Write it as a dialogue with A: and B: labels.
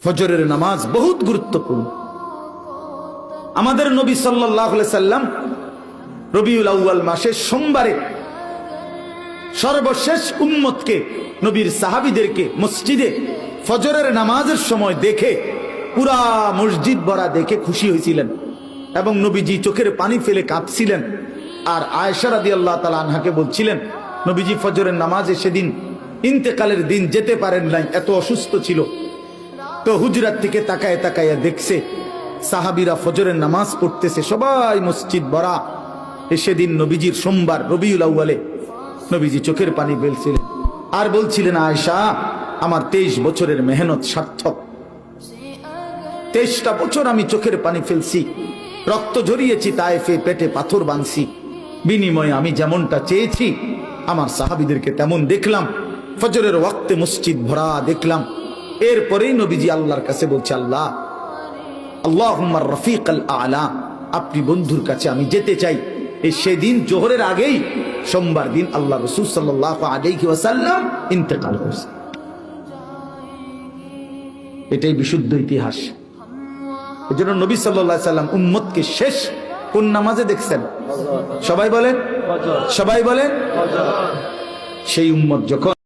A: ফজরের নামাজ বহুত গুরুত্বপূর্ণ। আমাদের নবী সাল্লাল্লাহু আলাইহি সাল্লাম রবিউল আউয়াল মাসের সোমবারে সর্বশেষ উম্মতকে, নবীর সাহাবীদেরকে মসজিদে ফজরের নামাজের সময় দেখে পুরা মসজিদ ভরা দেখে খুশি হয়েছিলেন এবং নবীজি চোখের পানি ফেলে কাঁদছিলেন। আর আয়েশা রাদিয়াল্লাহু তাআলা আনহাকে বলছিলেন, নবীজি ফজরের নামাজে সেদিন ইন্তেকালের দিন যেতে পারেন নাই, এত অসুস্থ ছিল। তো হুজরাত থেকে তাকায় তাকায় দেখছে সাহাবীরা ফজরের নামাজ পড়তেছে, সবাই মসজিদ ভরা। সেদিন নবীজির সোমবার রবিউল আউয়ালে নবীজি চোখের পানি ফেলছিলেন আর বলছিলেন, আয়েশা আমার 23 বছরের মেহনত সার্থক। 23টা বছর আমি চোখের পানি ফেলছি, রক্ত ঝরিয়েছি, তায়েফে পেটে পাথর বাঁধছি, বিনিময়ে আমি যেমনটা চেয়েছি আমার সাহাবীদেরকে তেমন দেখলাম। ফজরের ওয়াক্তে মসজিদ ভরা দেখলাম। এরপরেই নবীজি আল্লাহর কাছে বলছে, আল্লাহ আল্লাহুম্মা রফিকাল আলা, আপনি বন্ধুর কাছে আমি যেতে চাই। এই সেদিন জোহরের আগেই সোমবার দিন আল্লাহ রাসূল সাল্লাল্লাহু আলাইহি ওয়াসাল্লাম ইন্তেকাল করেছে। এটাই বিশুদ্ধ ইতিহাস। এজন্য নবী সাল্লাল্লাহু আলাইহি সাল্লাম উম্মতকে শেষ কোন নামাজে দেখছেন? সবাই বলেন, সবাই বলেন। সেই উম্মত যখন